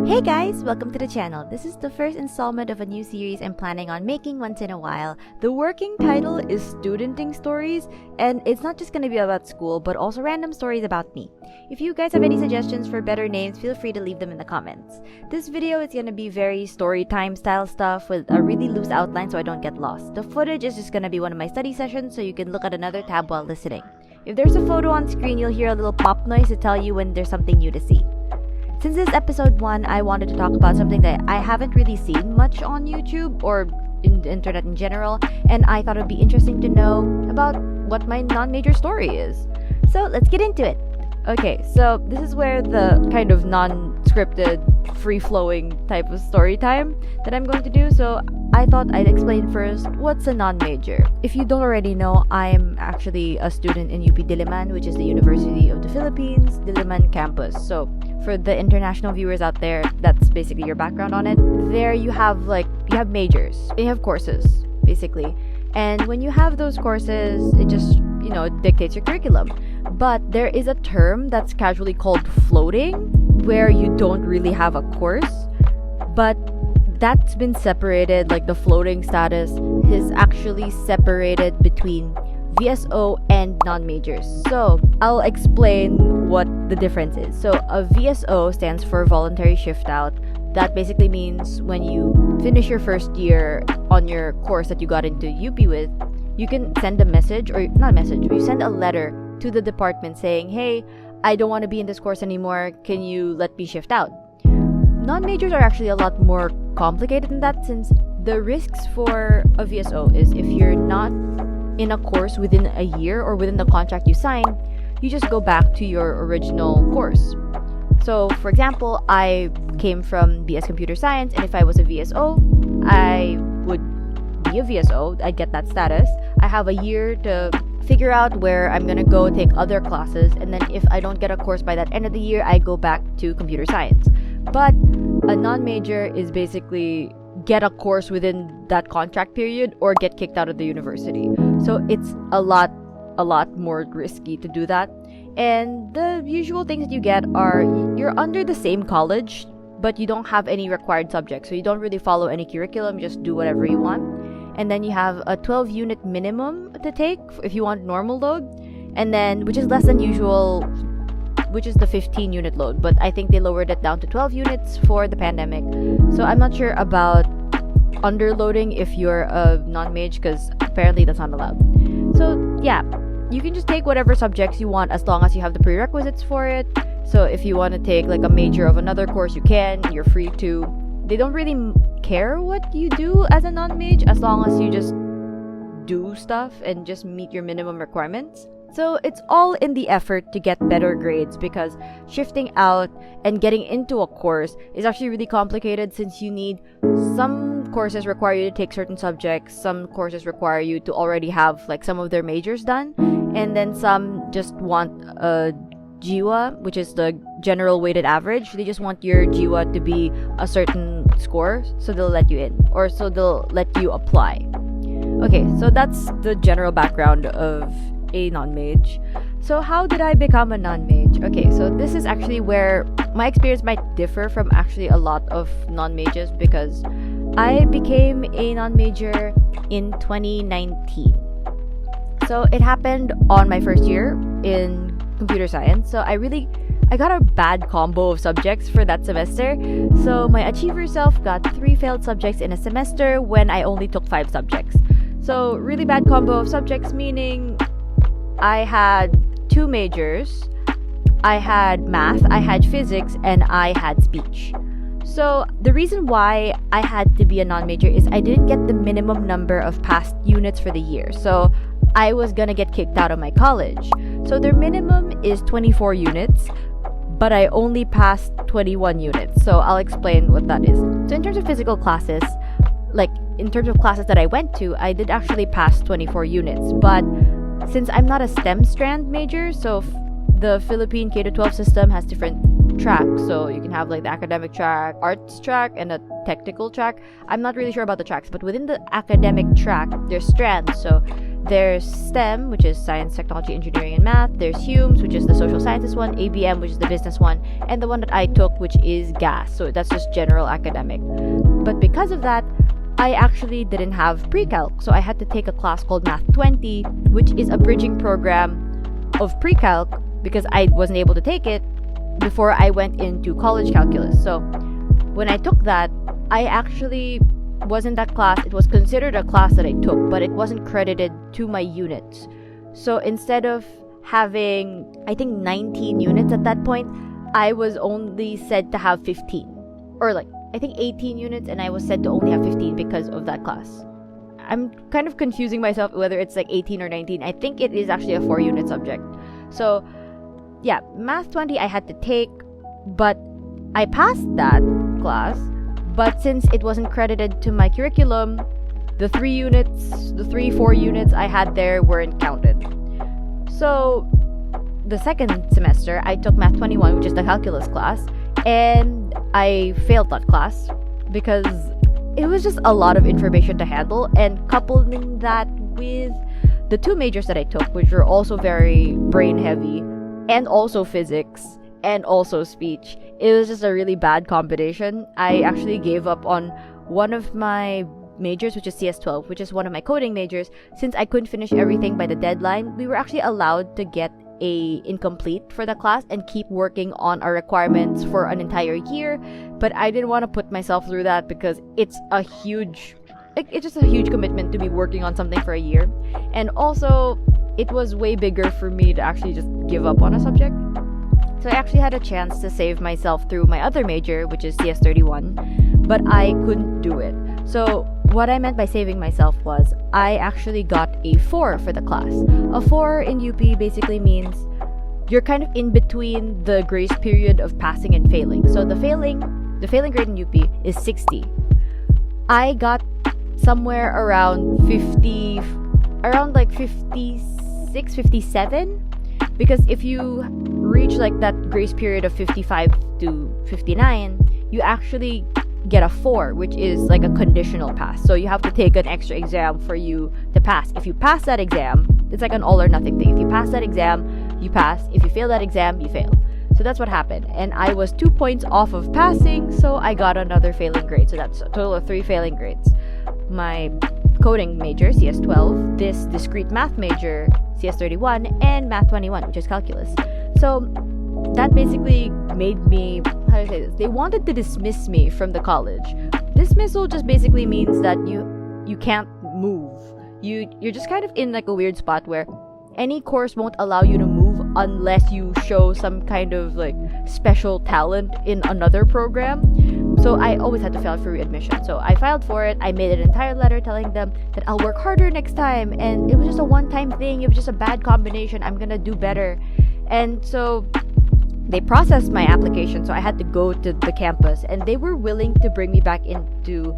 Hey guys! Welcome to the channel. This is the first installment of a new series I'm planning on making once in a while. The working title is Studenting Stories, and it's not just going to be about school, but also random stories about me. If you guys have any suggestions for better names, feel free to leave them in the comments. This video is going to be very story time style stuff with a really loose outline so I don't get lost. The footage is just going to be one of my study sessions so you can look at another tab while listening. If there's a photo on screen, you'll hear a little pop noise to tell you when there's something new to see. Since this is episode 1, I wanted to talk about something that I haven't really seen much on YouTube or in the internet in general, and I thought it would be interesting to know about what my non-major story is. So let's get into it. Okay, so this is where the kind of non-scripted, free-flowing type of story time that I'm going to do. So I thought I'd explain first what's a non-major. If you don't already know, I'm actually a student in UP Diliman, which is the University of the Philippines, Diliman campus. So for the international viewers out there, that's basically your background on it. There you have majors, you have courses basically, and when you have those courses, it just dictates your curriculum. But there is a term that's casually called floating, where you don't really have a course, but that's been separated. Like the floating status is actually separated between VSO and non-majors. So I'll explain what the difference is. So a VSO stands for voluntary shift out. That basically means when you finish your first year on your course that you got into UP with, you can send a message, or not a message, you send a letter to the department saying, hey, I don't want to be in this course anymore, can you let me shift out? Non-majors are actually a lot more complicated than that, since the risks for a VSO is if you're not in a course within a year or within the contract you sign, you just go back to your original course. So for example, I came from BS Computer Science, and if I was a VSO, I would be a VSO, I'd get that status. I have a year to figure out where I'm gonna go take other classes, and then if I don't get a course by that end of the year, I go back to computer science. But a non-major is basically get a course within that contract period or get kicked out of the university. So it's a lot more risky to do that. And the usual things that you get are you're under the same college, but you don't have any required subjects. So you don't really follow any curriculum, just do whatever you want. And then you have a 12 unit minimum to take if you want normal load, and then which is less than usual, which is the 15 unit load, but I think they lowered it down to 12 units for the pandemic. So I'm not sure about underloading if you're a non-maj, because apparently that's not allowed. So yeah, you can just take whatever subjects you want as long as you have the prerequisites for it. So if you want to take like a major of another course, you can, you're free to. They don't really care what you do as a non-maj as long as you just do stuff and just meet your minimum requirements. So it's all in the effort to get better grades, because shifting out and getting into a course is actually really complicated, since you need some courses require you to take certain subjects, some courses require you to already have like some of their majors done, and then some just want a GWA, which is the general weighted average. They just want your GWA to be a certain score, so they'll let you in, or so they'll let you apply. Okay, so that's the general background of a non-maj. So how did I become a non-maj? Okay, so this is actually where my experience might differ from actually a lot of non-majors, because I became a non-major in 2019. So it happened on my first year in computer science. So I got a bad combo of subjects for that semester. So my achiever self got 3 failed subjects in a semester when I only took 5 subjects. So really bad combo of subjects, meaning I had 2 majors, I had math, I had physics, and I had speech. So the reason why I had to be a non-major is I didn't get the minimum number of passed units for the year. So I was gonna get kicked out of my college. So their minimum is 24 units, but I only passed 21 units. So I'll explain what that is. So in terms of physical classes, like in terms of classes that I went to, I did actually pass 24 units. But since I'm not a STEM strand major, so the Philippine K-12 system has different tracks. So you can have like the academic track, arts track, and a technical track. I'm not really sure about the tracks, but within the academic track, there's strands. So there's STEM, which is science, technology, engineering, and math. There's HUMES, which is the social sciences one. ABM, which is the business one. And the one that I took, which is GAS. So that's just general academic. But because of that, I actually didn't have pre-calc. So I had to take a class called Math 20, which is a bridging program of pre-calc, because I wasn't able to take it before I went into college calculus. So when I took that, I actually was in that class. It was considered a class that I took, but it wasn't credited to my units. So instead of having, I think, 19 units at that point, I was only said to have 15. Or like, I think 18 units, and I was said to only have 15 because of that class. I'm kind of confusing myself whether it's like 18 or 19. I think it is actually a 4-unit subject. So yeah, Math 20 I had to take, but I passed that class. But since it wasn't credited to my curriculum, the 4 units I had there weren't counted. So the second semester, I took Math 21, which is the calculus class, and I failed that class because it was just a lot of information to handle, and coupling that with the 2 majors that I took, which were also very brain heavy, and also physics, and also speech, it was just a really bad combination. I actually gave up on one of my majors, which is CS12, which is one of my coding majors. Since I couldn't finish everything by the deadline, we were actually allowed to get a incomplete for the class and keep working on our requirements for an entire year. But I didn't want to put myself through that because it's just a huge commitment to be working on something for a year. And also, it was way bigger for me to actually just give up on a subject. So I actually had a chance to save myself through my other major, which is CS31, but I couldn't do it. So what I meant by saving myself was I actually got a 4 for the class. A 4 in UP basically means you're kind of in between the grace period of passing and failing. So the failing grade in UP is 60. I got somewhere around 56, 57, because if you reach like that grace period of 55 to 59, you actually get a 4, which is like a conditional pass. So you have to take an extra exam for you to pass. If you pass that exam, it's like an all or nothing thing. If you pass that exam, you pass. If you fail that exam, you fail. So that's what happened. And I was 2 points off of passing, so I got another failing grade. So that's a total of 3 failing grades. My coding major, CS12, this discrete math major, CS31, and Math 21, which is calculus. So that basically made me, how do I say this? They wanted to dismiss me from the college. Dismissal just basically means that you can't move. You're just kind of in like a weird spot where any course won't allow you to move unless you show some kind of like special talent in another program. So I always had to file for readmission. So I filed for it. I made an entire letter telling them that I'll work harder next time, and it was just a one-time thing. It was just a bad combination. I'm gonna do better. And so they processed my application, so I had to go to the campus, and they were willing to bring me back into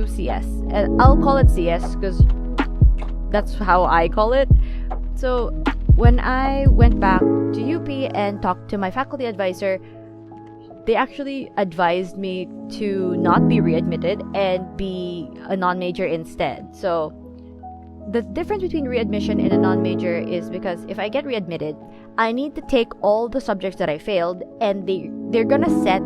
CS. And I'll call it CS because that's how I call it. So when I went back to UP and talked to my faculty advisor, they actually advised me to not be readmitted and be a non-major instead. So the difference between readmission and a non-major is because if I get readmitted, I need to take all the subjects that I failed, and they're gonna set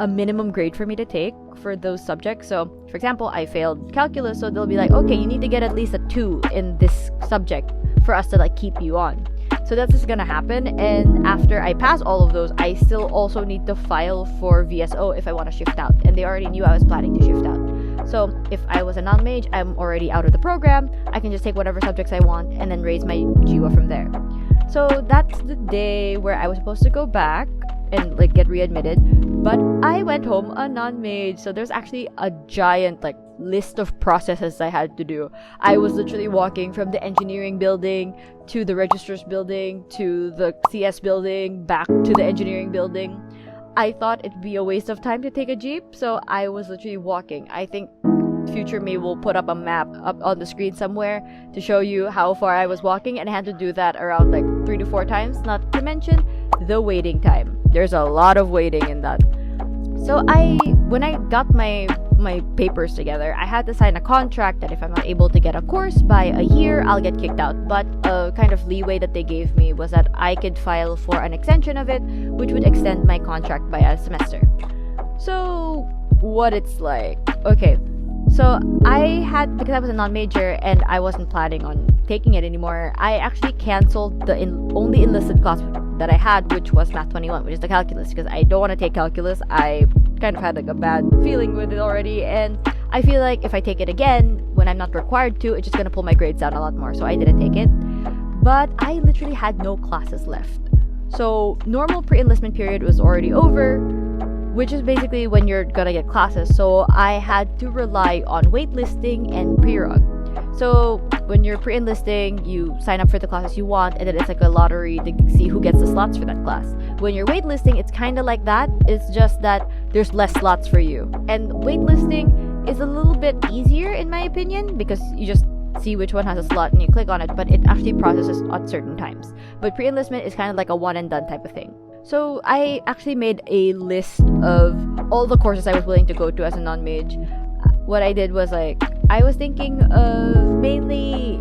a minimum grade for me to take for those subjects. So for example, I failed calculus, so they'll be like, okay, you need to get at least a 2 in this subject for us to like keep you on. So that's just gonna happen, and after I pass all of those, I still also need to file for VSO if I want to shift out, and they already knew I was planning to shift out. So if I was a non-maj, I'm already out of the program. I can just take whatever subjects I want and then raise my GWA from there. So that's the day where I was supposed to go back and like get readmitted, but I went home a non-maj. So there's actually a giant like list of processes I had to do. I was literally walking from the engineering building to the registrars building to the CS building back to the engineering building. I thought it'd be a waste of time to take a jeep, so I was literally walking. I think future me will put up a map up on the screen somewhere to show you how far I was walking, and I had to do that around like 3 to 4 times, not to mention the waiting time. There's a lot of waiting in that. So when I got my my papers together, I had to sign a contract that if I'm not able to get a course by a year, I'll get kicked out. But a kind of leeway that they gave me was that I could file for an extension of it, which would extend my contract by a semester. So, what it's like. Okay, so because I was a non-major and I wasn't planning on taking it anymore, I actually canceled the only enlisted class that I had, which was Math 21, which is the calculus, because I don't want to take calculus. I kind of had like a bad feeling with it already, and I feel like if I take it again when I'm not required to, it's just gonna pull my grades down a lot more, so I didn't take it. But I literally had no classes left. So normal pre-enlistment period was already over, which is basically when you're gonna get classes. So I had to rely on waitlisting and pre-rog. So when you're pre-enlisting, you sign up for the classes you want, and then it's like a lottery to see who gets the slots for that class. When you're waitlisting, it's kind of like that. It's just that there's less slots for you. And waitlisting is a little bit easier in my opinion, because you just see which one has a slot and you click on it, but it actually processes at certain times. But pre-enlistment is kind of like a one and done type of thing. So I actually made a list of all the courses I was willing to go to as a non-maj. What I did was I was thinking of mainly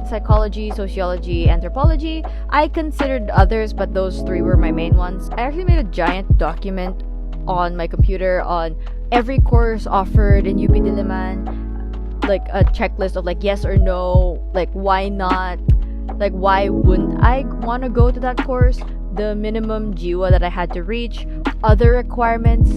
psychology, sociology, anthropology. I considered others, but those three were my main ones. I actually made a giant document on my computer on every course offered in UP Diliman, like a checklist of yes or no, why not, why wouldn't I want to go to that course, the minimum GWA that I had to reach, other requirements,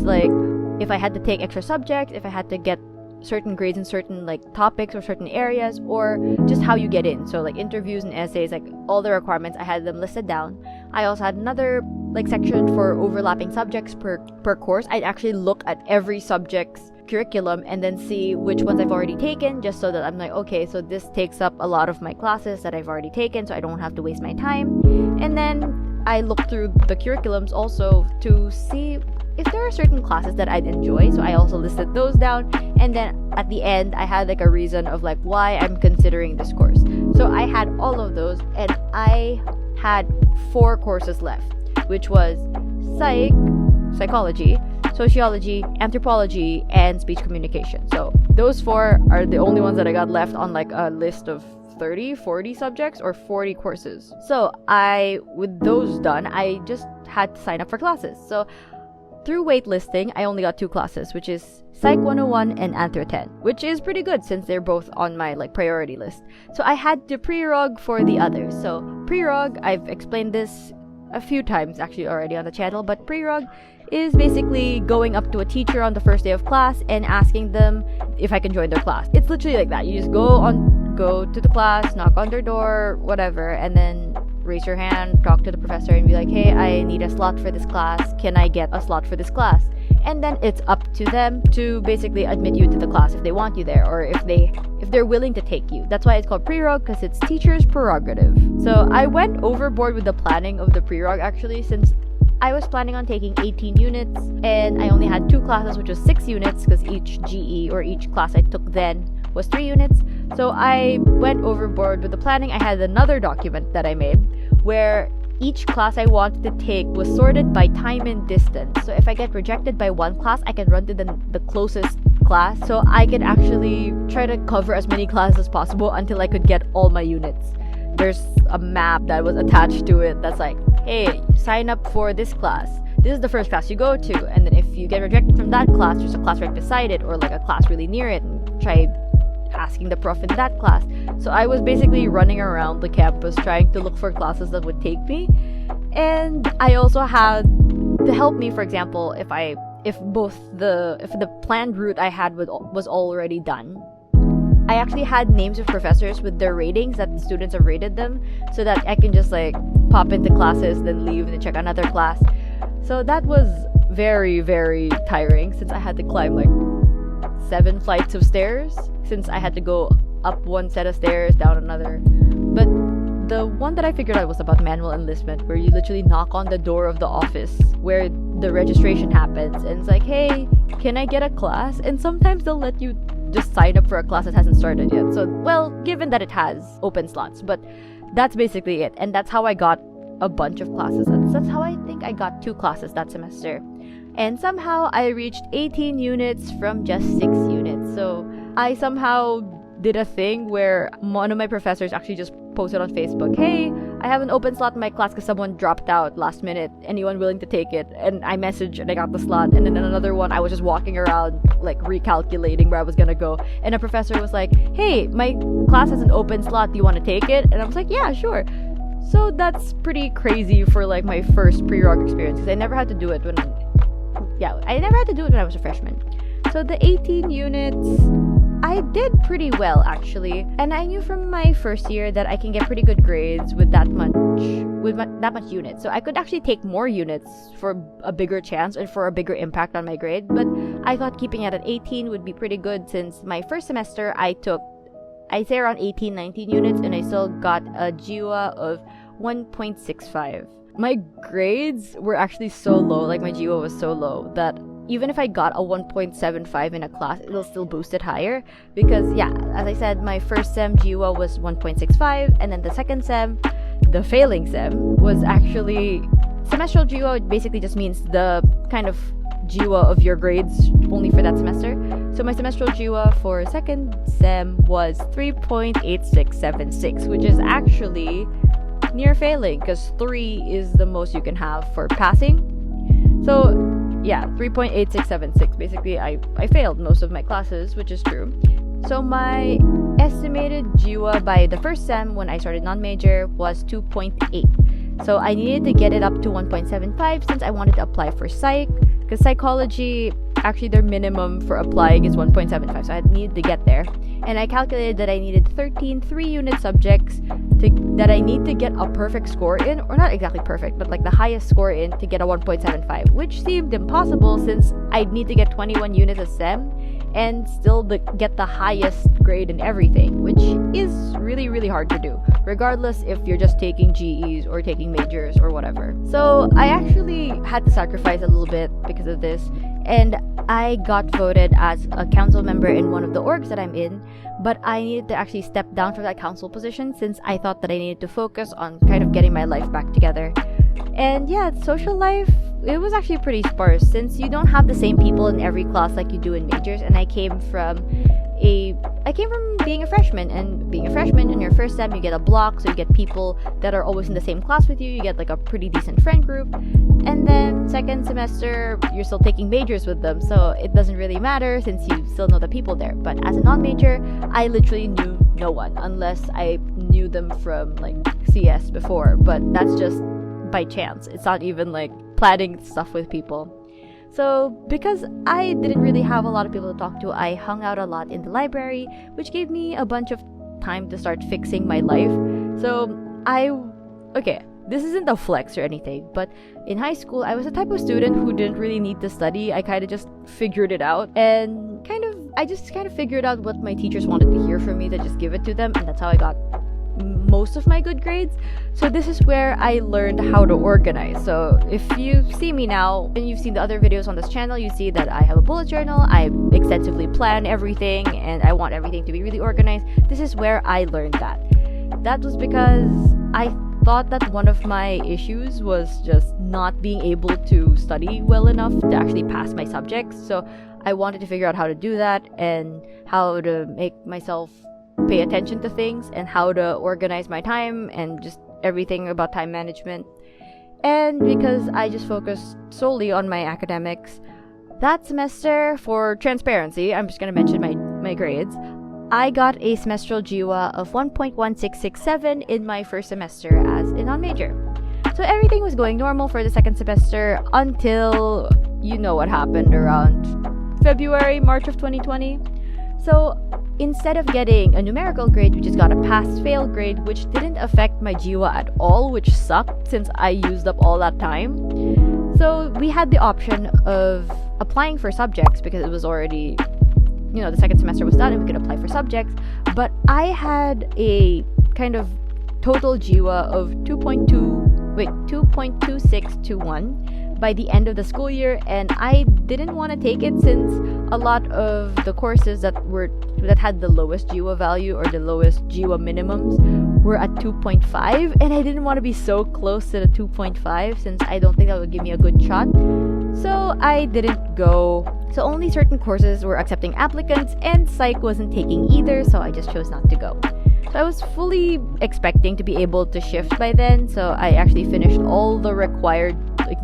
if I had to take extra subjects, if I had to get certain grades in certain topics or certain areas, or just how you get in. So interviews and essays, all the requirements, I had them listed down. I also had another section for overlapping subjects per course. I'd actually look at every subject's curriculum and then see which ones I've already taken, just so that I'm okay, so this takes up a lot of my classes that I've already taken, so I don't have to waste my time. And then I look through the curriculums also to see if there are certain classes that I'd enjoy, so I also listed those down. And then at the end, I had a reason of why I'm considering this course. So I had all of those, and I had 4 courses left, which was psychology, sociology, anthropology, and speech communication. So those 4 are the only ones that I got left on a list of 30, 40 subjects or 40 courses. So with those done, I just had to sign up for classes. So through waitlisting, I only got 2 classes, which is Psych 101 and Anthro 10, which is pretty good since they're both on my priority list. So I had to pre-rog for the others. So pre-rog, I've explained this a few times actually already on the channel, but pre-rog is basically going up to a teacher on the first day of class and asking them if I can join their class. It's literally like that. You just go to the class, knock on their door, whatever, and then raise your hand, talk to the professor, and be hey, I need a slot for this class. Can I get a slot for this class? And then it's up to them to basically admit you into the class if they want you there, or if they're willing to take you. That's why it's called pre-rog, because it's teacher's prerogative. So I went overboard with the planning of the pre-rog actually, since I was planning on taking 18 units and I only had 2 classes, which was 6 units, because each GE or each class I took then was 3 units. So I went overboard with the planning. I had another document that I made where each class I wanted to take was sorted by time and distance. So if I get rejected by one class, I can run to the closest class, so I could actually try to cover as many classes as possible until I could get all my units. There's a map that was attached to it that's hey, sign up for this class. This is the first class you go to, and then if you get rejected from that class, there's a class right beside it, or a class really near it, and try asking the prof in that class. So I was basically running around the campus trying to look for classes that would take me. And I also had to help me, for example, if the planned route I had was already done, I actually had names of professors with their ratings that the students have rated them, so that I can just pop into classes, then leave and check another class. So that was very, very tiring, since I had to climb 7 flights of stairs, since I had to go up one set of stairs, down another. But the one that I figured out was about manual enlistment, where you literally knock on the door of the office where the registration happens, and it's hey, can I get a class? And sometimes they'll let you just sign up for a class that hasn't started yet. So, well, given that it has open slots, but that's basically it. And that's how I got a bunch of classes. That's how I think I got 2 classes that semester. And somehow I reached 18 units from just 6 units. So I somehow did a thing where one of my professors actually just posted on Facebook, "Hey, I have an open slot in my class because someone dropped out last minute. Anyone willing to take it?" And I messaged and I got the slot. And then another one, I was just walking around like recalculating where I was gonna go. And a professor was like, "Hey, my class has an open slot. Do you want to take it?" And I was like, "Yeah, sure." So that's pretty crazy for like my first pre-org experience because I never had to do it when I was a freshman. So the 18 units, I did pretty well actually, and I knew from my first year that I can get pretty good grades with that much unit. So I could actually take more units for a bigger chance and for a bigger impact on my grade. But I thought keeping it at 18 would be pretty good since my first semester I took, I'd say around 18, 19 units, and I still got a GWA of 1.65. My grades were actually so low, like my GWA was so low that even if I got a 1.75 in a class, it'll still boost it higher. Because yeah, as I said, my first sem GWA was 1.65, and then the second sem, the failing sem, was actually semestral GWA. It basically just means the kind of GWA of your grades only for that semester. So my semestral GWA for second sem was 3.8676, which is actually near failing because 3 is the most you can have for passing. So yeah, 3.8676. Basically, I failed most of my classes, which is true. So my estimated GWA by the first sem when I started non-major was 2.8. So I needed to get it up to 1.75 since I wanted to apply for psych. Because psychology, actually their minimum for applying is 1.75. So I needed to get there. And I calculated that I needed 13 3-unit subjects that I need to get a perfect score in, or not exactly perfect, but like the highest score in to get a 1.75, which seemed impossible since I'd need to get 21 units a sem and still get the highest grade in everything, which is really, really hard to do, regardless if you're just taking GEs or taking majors or whatever. So I actually had to sacrifice a little bit because of this, and I got voted as a council member in one of the orgs that I'm in, but I needed to actually step down from that council position since I thought that I needed to focus on kind of getting my life back together. And yeah, social life, it was actually pretty sparse since you don't have the same people in every class like you do in majors. And I came from being a freshman, and being a freshman in your first sem you get a block, so you get people that are always in the same class with you. You get like a pretty decent friend group. And then second semester you're still taking majors with them, so it doesn't really matter since you still know the people there. But as a non-major, I literally knew no one unless I knew them from like CS before, but that's just by chance. It's not even like planning stuff with people. So because I didn't really have a lot of people to talk to, I hung out a lot in the library, which gave me a bunch of time to start fixing my life. So this isn't a flex or anything, but in high school, I was the type of student who didn't really need to study. I kind of just figured it out, and I just kind of figured out what my teachers wanted to hear from me to just give it to them, and that's how I got most of my good grades. So this is where I learned how to organize. So if you see me now and you've seen the other videos on this channel, you see that I have a bullet journal. I extensively plan everything and I want everything to be really organized. This is where I learned that. That was because I thought that one of my issues was just not being able to study well enough to actually pass my subjects. So I wanted to figure out how to do that and how to make myself pay attention to things and how to organize my time and just everything about time management. And because I just focused solely on my academics, that semester, for transparency, I'm just going to mention my grades. I got a semestral GWA of 1.1667 in my first semester as a non-major. So everything was going normal for the second semester until you know what happened around March of 2020. So instead of getting a numerical grade, we just got a pass-fail grade, which didn't affect my GWA at all, which sucked since I used up all that time. So we had the option of applying for subjects because it was already, the second semester was done and we could apply for subjects. But I had a kind of total GWA of 2.2621 by the end of the school year, and I didn't want to take it since a lot of the courses that had the lowest GWA value or the lowest GWA minimums were at 2.5, and I didn't want to be so close to the 2.5 since I don't think that would give me a good shot. So I didn't go. So only certain courses were accepting applicants, and psych wasn't taking either, so I just chose not to go. So I was fully expecting to be able to shift by then, so I actually finished all the required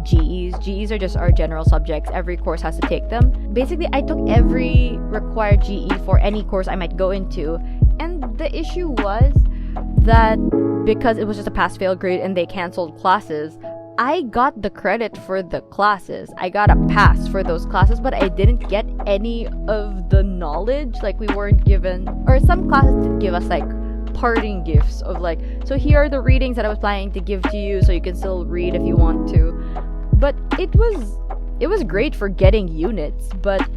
GEs. GEs are just our general subjects. Every course has to take them. Basically, I took every required GE for any course I might go into, and the issue was that because it was just a pass-fail grade and they canceled classes, I got the credit for the classes. I got a pass for those classes, but I didn't get any of the knowledge. Like, we weren't given, or some classes did give us like parting gifts of like, so here are the readings that I was planning to give to you, so you can still read if you want to. But it was great for getting units, but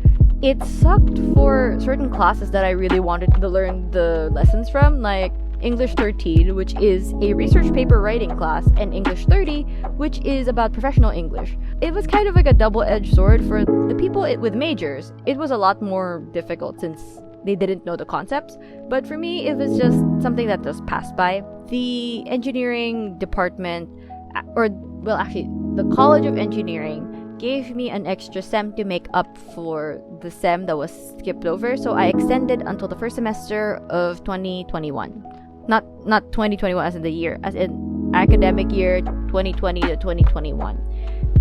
it sucked for certain classes that I really wanted to learn the lessons from, like English 13, which is a research paper writing class, and English 30, which is about professional English. It was kind of like a double-edged sword for the people with majors. It was a lot more difficult since they didn't know the concepts, but for me, it was just something that just passed by. The engineering department, the College of Engineering, gave me an extra sem to make up for the sem that was skipped over, so I extended until the first semester of 2021. Not 2021 as in the year, as in academic year 2020 to 2021.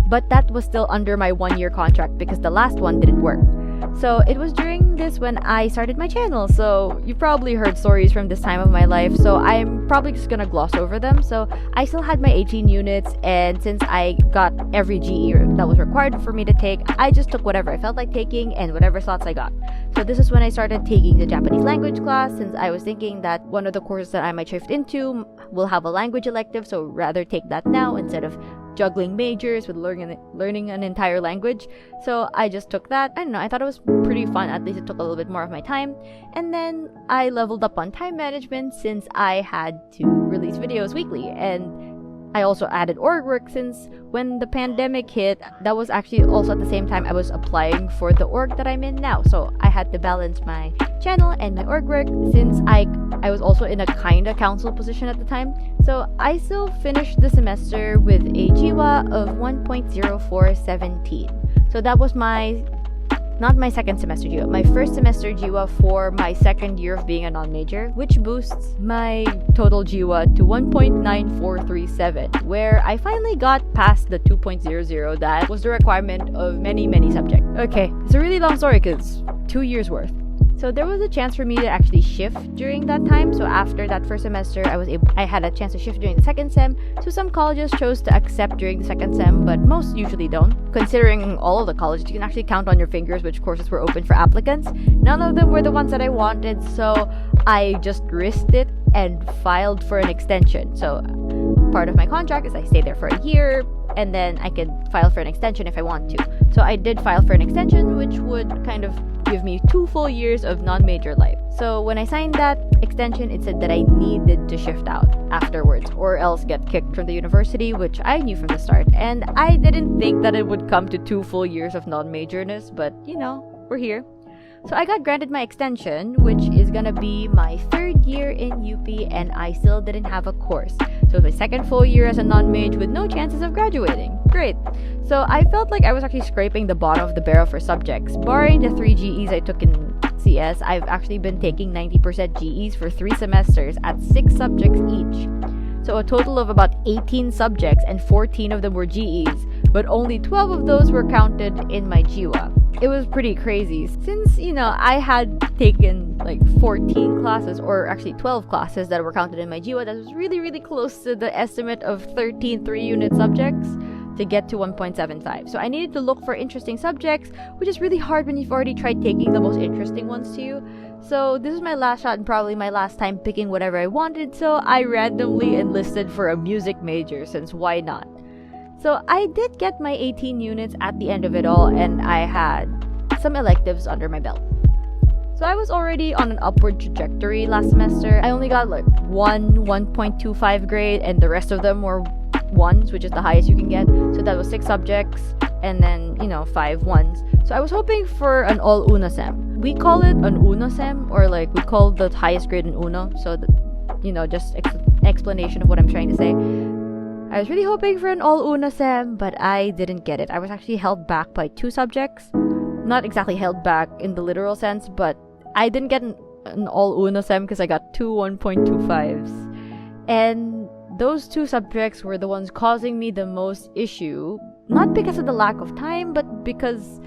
But that was still under my 1-year contract because the last one didn't work. So it was during this when I started my channel. So you've probably heard stories from this time of my life, so I'm probably just gonna gloss over them. So I still had my 18 units, and since I got every GE that was required for me to take, I just took whatever I felt like taking and whatever slots I got. So this is when I started taking the Japanese language class, since I was thinking that one of the courses that I might shift into will have a language elective, so rather take that now instead of juggling majors with learning an entire language. So I just took that. I don't know, I thought it was pretty fun. At least it took a little bit more of my time. And then I leveled up on time management since I had to release videos weekly. And I also added org work since when the pandemic hit, that was actually also at the same time I was applying for the org that I'm in now. So I had to balance my channel and my org work since I was also in a kinda council position at the time. So I still finished the semester with a GWA of 1.0417. So that was not my second semester GWA, my first semester GWA for my second year of being a non-major, which boosts my total GWA to 1.9437, where I finally got past the 2.00 that was the requirement of many, many subjects. Okay, it's a really long story because 2 years worth. So there was a chance for me to actually shift during that time. So after that first semester, I had a chance to shift during the second sem. So some colleges chose to accept during the second sem, but most usually don't. Considering all of the colleges, you can actually count on your fingers which courses were open for applicants. None of them were the ones that I wanted, so I just risked it and filed for an extension. So part of my contract is I stay there for a year, and then I could file for an extension if I want to. So I did file for an extension, which would kind of give me 2 full years of non-major life. So when I signed that extension, it said that I needed to shift out afterwards or else get kicked from the university, which I knew from the start. And I didn't think that it would come to 2 full years of non-majorness, but you know, we're here. So I got granted my extension, which is gonna be my 3rd year in UP, and I still didn't have a course. So it's my 2nd full year as a non-maj with no chances of graduating. Great. So I felt like I was actually scraping the bottom of the barrel for subjects. Barring the 3 GEs I took in CS, I've actually been taking 90% GEs for 3 semesters at 6 subjects each. So a total of about 18 subjects, and 14 of them were GEs, but only 12 of those were counted in my GWA. It was pretty crazy since, you know, I had taken like 14 classes, or actually 12 classes that were counted in my GWA. That was really, really close to the estimate of 13 3-unit subjects to get to 1.75. So I needed to look for interesting subjects, which is really hard when you've already tried taking the most interesting ones to you. So this is my last shot and probably my last time picking whatever I wanted, so I randomly enlisted for a music major, since why not? So I did get my 18 units at the end of it all, and I had some electives under my belt. So I was already on an upward trajectory last semester. I only got like 1.25 grade, and the rest of them were 1s, which is the highest you can get. So that was 6 subjects, and then, you know, 5 1s. So I was hoping for an all uno sem. We call it an uno sem, or like we call the highest grade an uno. So that, you know, just explanation of what I'm trying to say. I was really hoping for an all-una sem, but I didn't get it. I was actually held back by 2 subjects. Not exactly held back in the literal sense, but I didn't get an all-una sem because I got 2 1.25s. And those 2 subjects were the ones causing me the most issue, not because of the lack of time, but because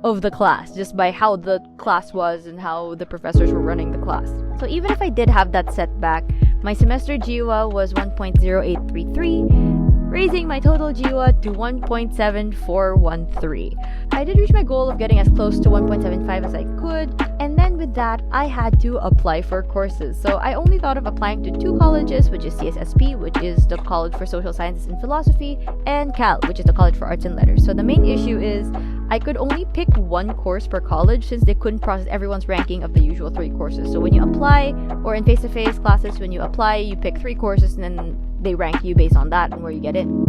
of the class, just by how the class was and how the professors were running the class. So even if I did have that setback, my semester GWA was 1.0833, raising my total GWA to 1.7413. I did reach my goal of getting as close to 1.75 as I could, and then with that, I had to apply for courses. So I only thought of applying to 2 colleges, which is CSSP, which is the College for Social Sciences and Philosophy, and CAL, which is the College for Arts and Letters. So the main issue is I could only pick 1 course per college since they couldn't process everyone's ranking of the usual 3 courses. So when you apply, or in face-to-face classes, when you apply, you pick 3 courses and then they rank you based on that and where you get in.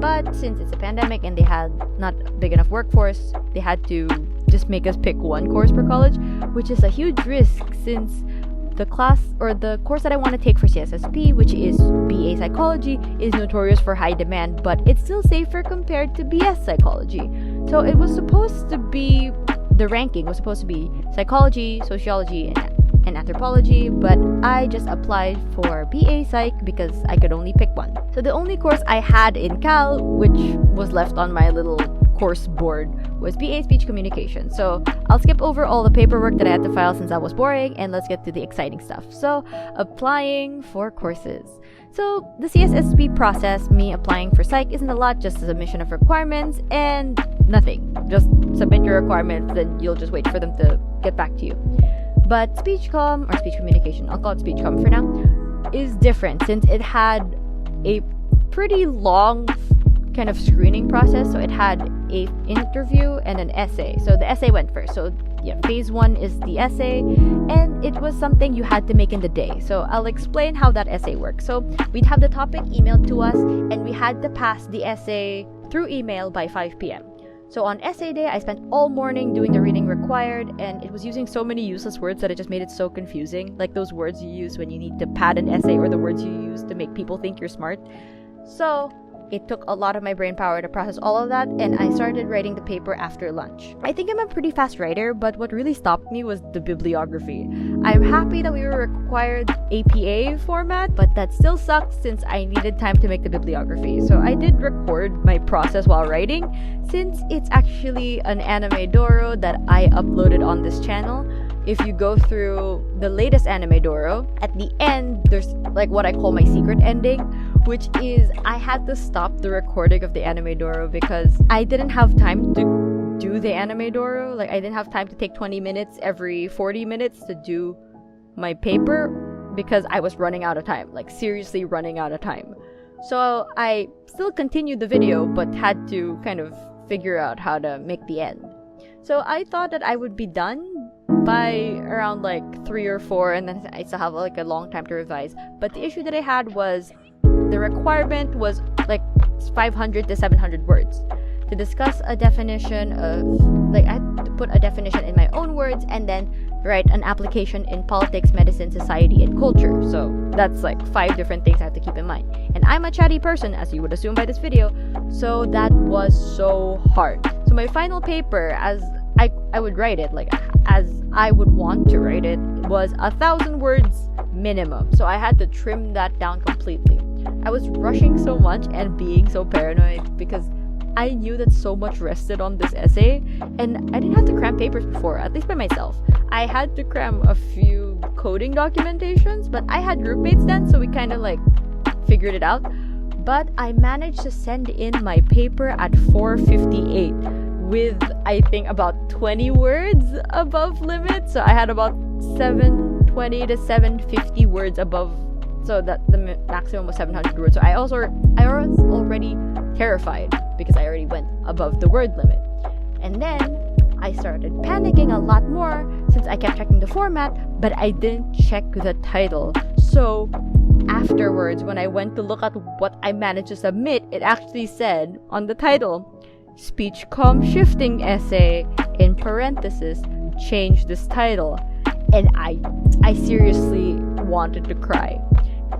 But since it's a pandemic and they had not a big enough workforce, they had to just make us pick 1 course per college, which is a huge risk since the class or the course that I want to take for CSSP, which is BA Psychology, is notorious for high demand, but it's still safer compared to BS Psychology. So it was supposed to be, the ranking was supposed to be Psychology, Sociology, and Anthropology, but I just applied for BA Psych because I could only pick 1. So the only course I had in Cal, which was left on my little course board, was BA Speech Communication. So I'll skip over all the paperwork that I had to file since that was boring, and let's get to the exciting stuff. So applying for courses. So the CSSP process, me applying for Psych, isn't a lot, just a submission of requirements and nothing. Just submit your requirements, then you'll just wait for them to get back to you. But speech comm, or speech communication, I'll call it speech comm for now, is different since it had a pretty long kind of screening process. So it had a interview and an essay. So the essay went first. So yeah, phase 1 is the essay, and it was something you had to make in the day. So I'll explain how that essay works. So we'd have the topic emailed to us, and we had to pass the essay through email by 5 p.m. So on essay day, I spent all morning doing the reading required, and it was using so many useless words that it just made it so confusing. Like those words you use when you need to pad an essay, or the words you use to make people think you're smart. So it took a lot of my brain power to process all of that, and I started writing the paper after lunch. I think I'm a pretty fast writer, but what really stopped me was the bibliography. I'm happy that we were required APA format, but that still sucked since I needed time to make the bibliography. So I did record my process while writing, since it's actually an anime doro that I uploaded on this channel. If you go through the latest anime doro, at the end, there's like what I call my secret ending, which is I had to stop the recording of the anime doro because I didn't have time to do the anime doro. Like I didn't have time to take 20 minutes every 40 minutes to do my paper because I was running out of time, like seriously running out of time. So I still continued the video, but had to kind of figure out how to make the end. So I thought that I would be done by around like 3 or 4, and then I still have like a long time to revise. But the issue that I had was the requirement was like 500 to 700 words to discuss a definition of, like I had to put a definition in my own words and then write an application in politics, medicine, society, and culture. So that's like 5 different things I have to keep in mind. And I'm a chatty person, as you would assume by this video, so that was so hard. So my final paper, as I would write it, like as I would want to write it, was 1,000 words minimum. So I had to trim that down completely. I was rushing so much and being so paranoid because I knew that so much rested on this essay, and I didn't have to cram papers before, at least by myself. I had to cram a few coding documentations, but I had group mates then, so we kind of like figured it out. But I managed to send in my paper at 4:58 with I think about 20 words above limit. So I had about 720 to 750 words above, so that the maximum was 700 words. So I was already terrified because I already went above the word limit. And then I started panicking a lot more since I kept checking the format, but I didn't check the title. So afterwards, when I went to look at what I managed to submit, it actually said on the title, Speech Comm Shifting Essay, in parenthesis, change this title. And I seriously wanted to cry.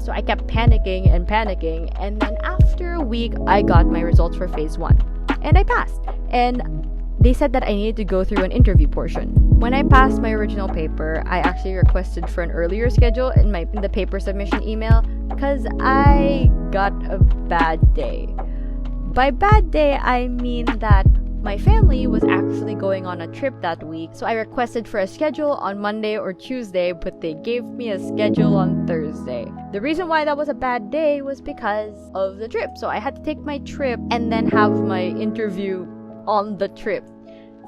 So I kept panicking, and then after a week, I got my results for phase 1. And I passed. And they said that I needed to go through an interview portion. When I passed my original paper, I actually requested for an earlier schedule in the paper submission email because I got a bad day. By bad day, I mean that my family was actually going on a trip that week, so I requested for a schedule on Monday or Tuesday, but they gave me a schedule on Thursday. The reason why that was a bad day was because of the trip. So I had to take my trip and then have my interview on the trip.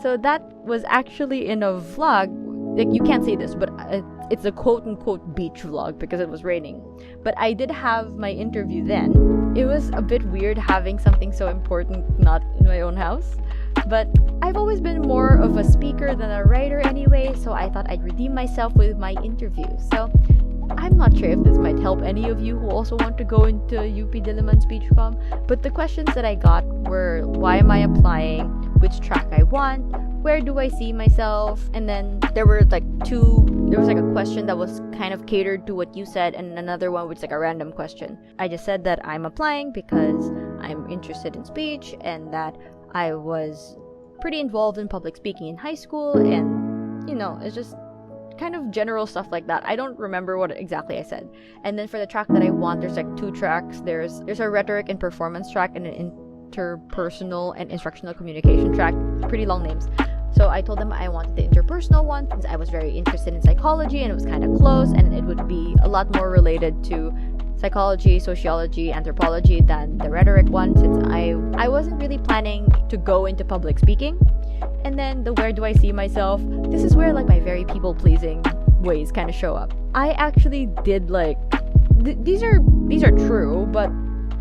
So that was actually in a vlog. Like, you can't say this, but it's a quote-unquote beach vlog because it was raining. But I did have my interview then. It was a bit weird having something so important not in my own house. But I've always been more of a speaker than a writer anyway, so I thought I'd redeem myself with my interview. So I'm not sure if this might help any of you who also want to go into UP Diliman speech comm, but the questions that I got were, why am I applying, which track I want, where do I see myself, and then there was like a question that was kind of catered to what you said, and another one which is like a random question. I just said that I'm applying because I'm interested in speech and that I was pretty involved in public speaking in high school, and it's just kind of general stuff like that. I don't remember what exactly I said. And then for the track that I want, there's like 2 tracks. There's a rhetoric and performance track and an interpersonal and instructional communication track. Pretty long names. So I told them I wanted the interpersonal one since I was very interested in psychology and it was kind of close, and it would be a lot more related to psychology, sociology, anthropology than the rhetoric one, since I wasn't really planning to go into public speaking. And then the where do I see myself, this is where like my very people-pleasing ways kind of show up. I actually did like these are true, but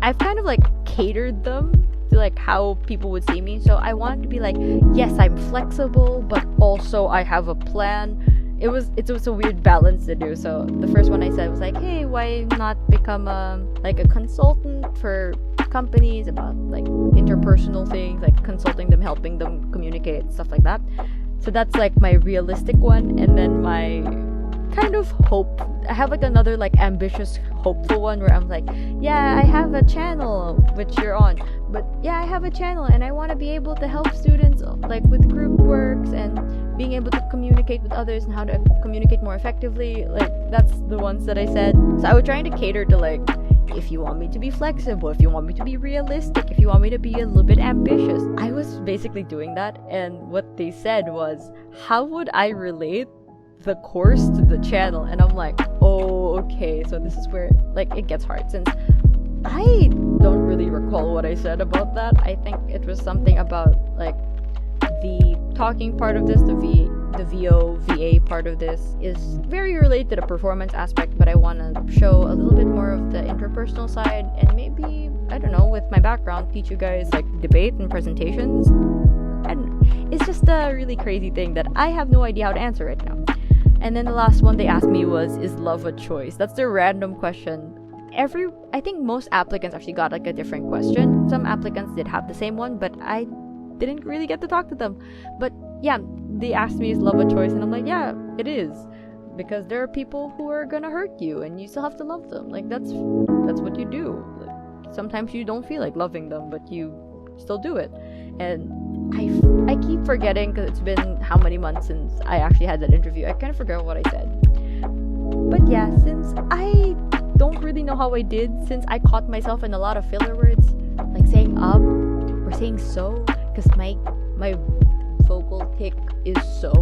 I've kind of like catered them to like how people would see me. So I wanted to be like, yes, I'm flexible, but also I have a plan. It was a weird balance to do. So the first one I said was like, hey, why not become a consultant for companies about like interpersonal things, like consulting them, helping them communicate, stuff like that. So that's like my realistic one. And then my kind of hope, I have like another like ambitious, hopeful one where I'm like, yeah, I have a channel which you're on, but yeah, I have a channel and I want to be able to help students like with group works and being able to communicate with others and how to communicate more effectively. Like, that's the ones that I said. So I was trying to cater to like, if you want me to be flexible, if you want me to be realistic, if you want me to be a little bit ambitious. I was basically doing that, and what they said was, how would I relate the course to the channel? And I'm like, oh, okay, so this is where like it gets hard, since I don't really recall what I said about that. I think it was something about like the talking part of this, the VA part of this is very related to the performance aspect, but I want to show a little bit more of the interpersonal side, and maybe, I don't know, with my background, teach you guys like debate and presentations. And it's just a really crazy thing that I have no idea how to answer right now. And then the last one they asked me was, is love a choice? That's the random question. I think most applicants actually got like a different question. Some applicants did have the same one, but I didn't really get to talk to them. But yeah, they asked me, is love a choice? And I'm like, yeah, it is, because there are people who are gonna hurt you and you still have to love them. Like, that's what you do. Like, sometimes you don't feel like loving them, but you still do it. And I keep forgetting, because it's been how many months since I actually had that interview. I kind of forgot what I said. But yeah, since I don't really know how I did, since I caught myself in a lot of filler words, like saying or saying so, because my vocal tick is so,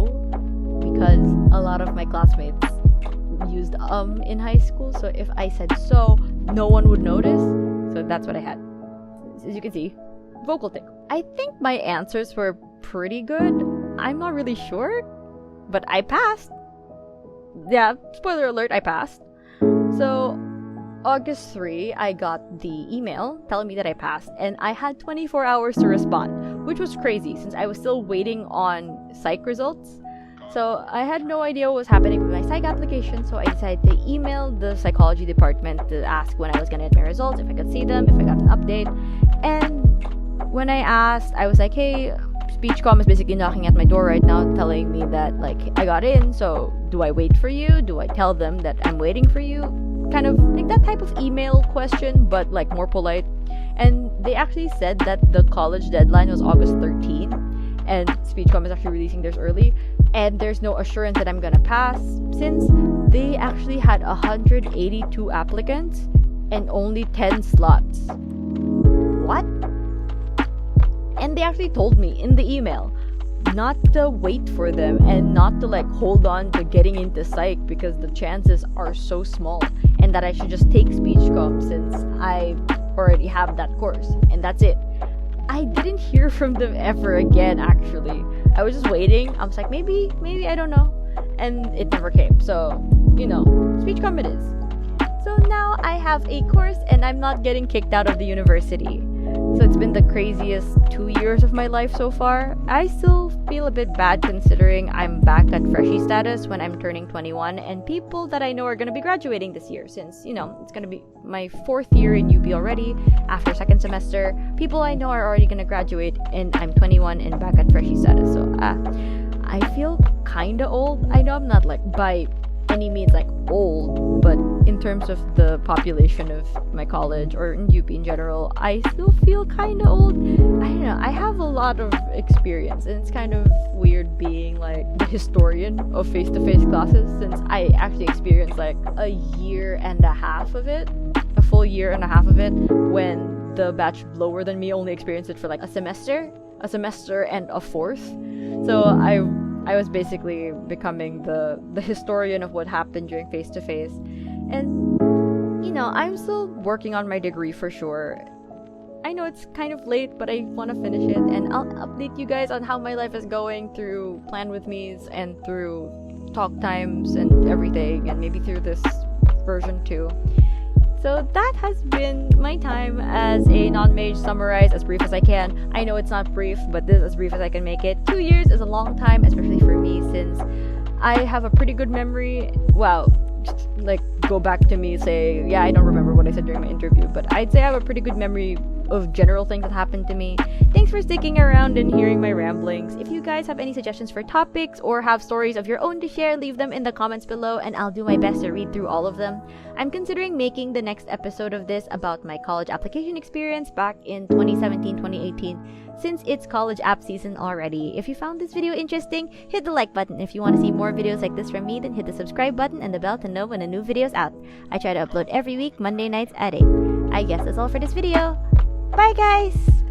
because a lot of my classmates used in high school, so if I said so, no one would notice. So that's what I had. As you can see, vocal tick. I think my answers were pretty good. I'm not really sure, but I passed. Yeah, spoiler alert, I passed. So August 3, I got the email telling me that I passed, and I had 24 hours to respond, which was crazy since I was still waiting on psych results. So I had no idea what was happening with my psych application, so I decided to email the psychology department to ask when I was gonna get my results, if I could see them, if I got an update. And when I asked, I was like, hey, Speechcom is basically knocking at my door right now, telling me that like I got in, so do I wait for you? Do I tell them that I'm waiting for you? kind of like that type of email question, but like more polite. And they actually said that the college deadline was August 13, and Speechcom is actually releasing theirs early, and there's no assurance that I'm gonna pass since they actually had 182 applicants and only 10 slots. What? And they actually told me in the email not to wait for them and not to like hold on to getting into psych because the chances are so small, and that I should just take Speechcom since I already have that course, and that's it. I didn't hear from them ever again, actually. I was just waiting. I was like, maybe, I don't know. And it never came. So, Speechcom it is. So now I have a course and I'm not getting kicked out of the university. So it's been the craziest 2 years of my life so far. I still feel a bit bad considering I'm back at freshie status when I'm turning 21, and people that I know are going to be graduating this year since, it's going to be my 4th year in UP already after 2nd semester. People I know are already going to graduate and I'm 21 and back at freshie status. So I feel kind of old. I know I'm not like by any means like old, but in terms of the population of my college or in UP in general, I still feel kind of old. I don't know, I have a lot of experience, and it's kind of weird being like the historian of face-to-face classes since I actually experienced like a year and a half of it, a full year and a half of it, when the batch lower than me only experienced it for like a semester and a fourth. So I was basically becoming the historian of what happened during face-to-face. And, I'm still working on my degree for sure. I know it's kind of late, but I want to finish it. And I'll update you guys on how my life is going through Plan With Me's and through talk times and everything. And maybe through this version too. So that has been my time as a non-maj, summarized as brief as I can. I know it's not brief, but this is as brief as I can make it. 2 years is a long time, especially for me, since I have a pretty good memory. Wow, just like go back to me, say, yeah, I don't remember what I said during my interview, but I'd say I have a pretty good memory of general things that happened to me. Thanks for sticking around and hearing my ramblings. If you guys have any suggestions for topics or have stories of your own to share, leave them in the comments below and I'll do my best to read through all of them. I'm considering making the next episode of this about my college application experience back in 2017-2018 since it's college app season already. If you found this video interesting, hit the like button. If you want to see more videos like this from me, then hit the subscribe button and the bell to know when a new video is out. I try to upload every week, Monday nights at 8. I guess that's all for this video. Bye guys!